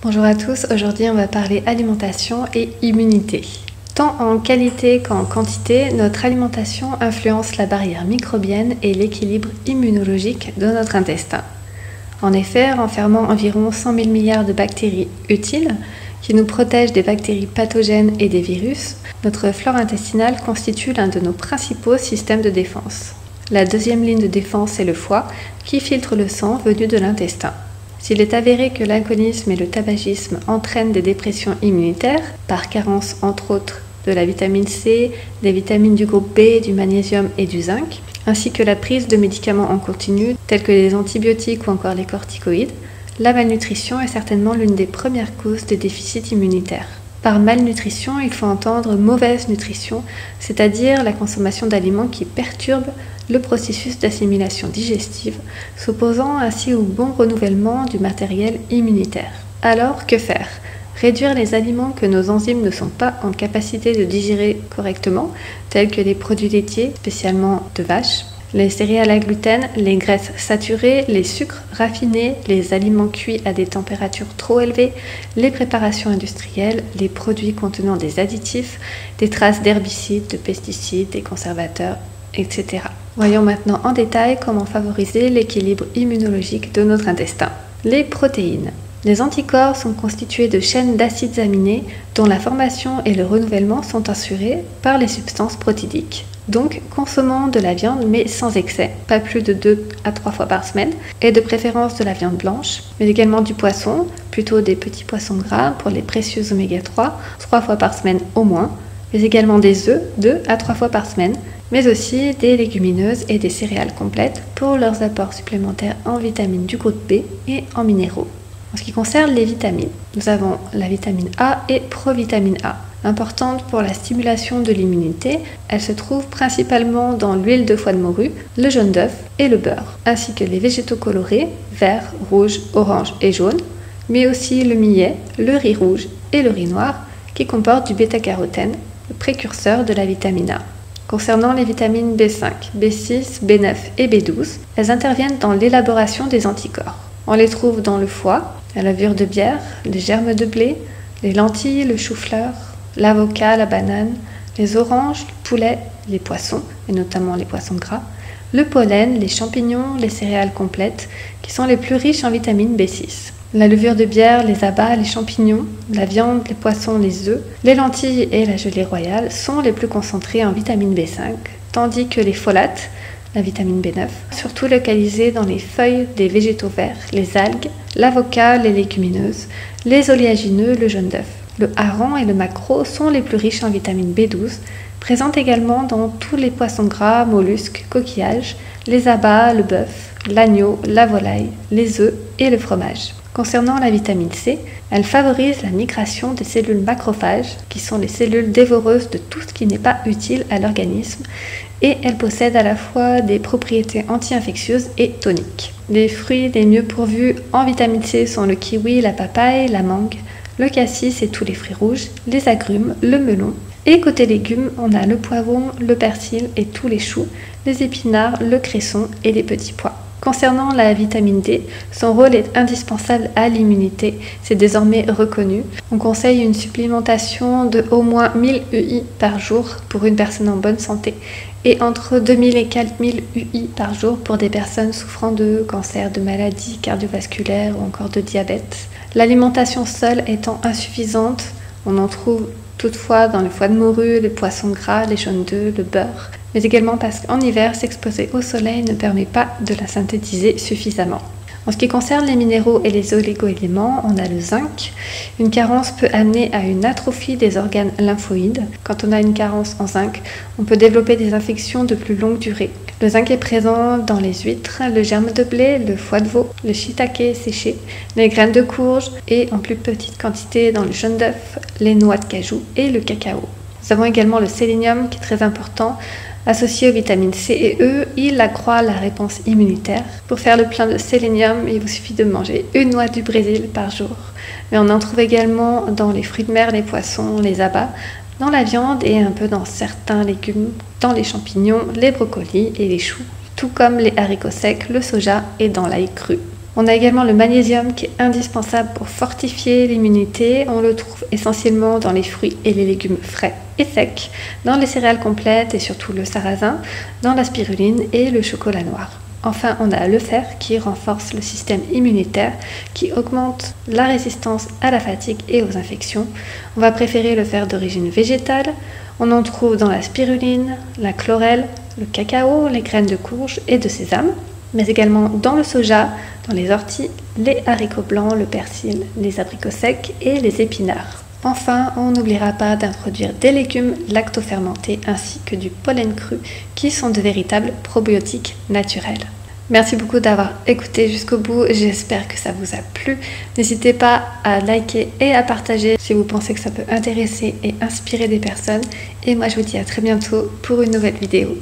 Bonjour à tous, aujourd'hui on va parler alimentation et immunité. Tant en qualité qu'en quantité, notre alimentation influence la barrière microbienne et l'équilibre immunologique de notre intestin. En effet, renfermant environ 100 000 milliards de bactéries utiles, qui nous protègent des bactéries pathogènes et des virus, notre flore intestinale constitue l'un de nos principaux systèmes de défense. La deuxième ligne de défense est le foie, qui filtre le sang venu de l'intestin. S'il est avéré que l'alcoolisme et le tabagisme entraînent des dépressions immunitaires, par carence entre autres de la vitamine C, des vitamines du groupe B, du magnésium et du zinc, ainsi que la prise de médicaments en continu tels que les antibiotiques ou encore les corticoïdes, la malnutrition est certainement l'une des premières causes des déficits immunitaires. Par malnutrition, il faut entendre mauvaise nutrition, c'est-à-dire la consommation d'aliments qui perturbent le processus d'assimilation digestive, s'opposant ainsi au bon renouvellement du matériel immunitaire. Alors, que faire ? Réduire les aliments que nos enzymes ne sont pas en capacité de digérer correctement, tels que les produits laitiers, spécialement de vache, les céréales à gluten, les graisses saturées, les sucres raffinés, les aliments cuits à des températures trop élevées, les préparations industrielles, les produits contenant des additifs, des traces d'herbicides, de pesticides, des conservateurs, etc. Voyons maintenant en détail comment favoriser l'équilibre immunologique de notre intestin. Les protéines. Les anticorps sont constitués de chaînes d'acides aminés dont la formation et le renouvellement sont assurés par les substances protidiques. Donc, consommons de la viande mais sans excès, pas plus de 2 à 3 fois par semaine, et de préférence de la viande blanche, mais également du poisson, plutôt des petits poissons gras pour les précieux oméga 3 fois par semaine au moins, mais également des œufs 2 à 3 fois par semaine, mais aussi des légumineuses et des céréales complètes pour leurs apports supplémentaires en vitamines du groupe B et en minéraux. En ce qui concerne les vitamines, nous avons la vitamine A et provitamine A. Importante pour la stimulation de l'immunité, elle se trouve principalement dans l'huile de foie de morue, le jaune d'œuf et le beurre, ainsi que les végétaux colorés, vert, rouge, orange et jaune, mais aussi le millet, le riz rouge et le riz noir, qui comportent du bêta-carotène, le précurseur de la vitamine A. Concernant les vitamines B5, B6, B9 et B12, elles interviennent dans l'élaboration des anticorps. On les trouve dans le foie, la levure de bière, les germes de blé, les lentilles, le chou-fleur, l'avocat, la banane, les oranges, le poulet, les poissons, et notamment les poissons gras, le pollen, les champignons, les céréales complètes, qui sont les plus riches en vitamine B6. La levure de bière, les abats, les champignons, la viande, les poissons, les œufs, les lentilles et la gelée royale sont les plus concentrés en vitamine B5, tandis que les folates, la vitamine B9, surtout localisée dans les feuilles des végétaux verts, les algues, l'avocat, les légumineuses, les oléagineux, le jaune d'œuf. Le hareng et le maquereau sont les plus riches en vitamine B12, présentes également dans tous les poissons gras, mollusques, coquillages, les abats, le bœuf, l'agneau, la volaille, les œufs et le fromage. Concernant la vitamine C, elle favorise la migration des cellules macrophages, qui sont les cellules dévoreuses de tout ce qui n'est pas utile à l'organisme, et elle possède à la fois des propriétés anti-infectieuses et toniques. Les fruits les mieux pourvus en vitamine C sont le kiwi, la papaye, la mangue, le cassis et tous les fruits rouges, les agrumes, le melon. Et côté légumes, on a le poivron, le persil et tous les choux, les épinards, le cresson et les petits pois. Concernant la vitamine D, son rôle est indispensable à l'immunité, c'est désormais reconnu. On conseille une supplémentation de au moins 1000 UI par jour pour une personne en bonne santé et entre 2000 et 4000 UI par jour pour des personnes souffrant de cancer, de maladies cardiovasculaires ou encore de diabète. L'alimentation seule étant insuffisante, on en trouve toutefois dans le foie de morue, les poissons gras, les jaunes d'œufs, le beurre, mais également parce qu'en hiver, s'exposer au soleil ne permet pas de la synthétiser suffisamment. En ce qui concerne les minéraux et les oligo-éléments, on a le zinc. Une carence peut amener à une atrophie des organes lymphoïdes. Quand on a une carence en zinc, on peut développer des infections de plus longue durée. Le zinc est présent dans les huîtres, le germe de blé, le foie de veau, le shiitake séché, les graines de courge et en plus petite quantité dans le jaune d'œuf, les noix de cajou et le cacao. Nous avons également le sélénium qui est très important. Associé aux vitamines C et E, il accroît la réponse immunitaire. Pour faire le plein de sélénium, il vous suffit de manger une noix du Brésil par jour. Mais on en trouve également dans les fruits de mer, les poissons, les abats, dans la viande et un peu dans certains légumes, dans les champignons, les brocolis et les choux, tout comme les haricots secs, le soja et dans l'ail cru. On a également le magnésium qui est indispensable pour fortifier l'immunité. On le trouve essentiellement dans les fruits et les légumes frais et secs, dans les céréales complètes et surtout le sarrasin, dans la spiruline et le chocolat noir. Enfin, on a le fer qui renforce le système immunitaire, qui augmente la résistance à la fatigue et aux infections. On va préférer le fer d'origine végétale. On en trouve dans la spiruline, la chlorelle, le cacao, les graines de courge et de sésame, mais également dans le soja, dans les orties, les haricots blancs, le persil, les abricots secs et les épinards. Enfin, on n'oubliera pas d'introduire des légumes lactofermentés ainsi que du pollen cru qui sont de véritables probiotiques naturels. Merci beaucoup d'avoir écouté jusqu'au bout, j'espère que ça vous a plu. N'hésitez pas à liker et à partager si vous pensez que ça peut intéresser et inspirer des personnes. Et moi je vous dis à très bientôt pour une nouvelle vidéo.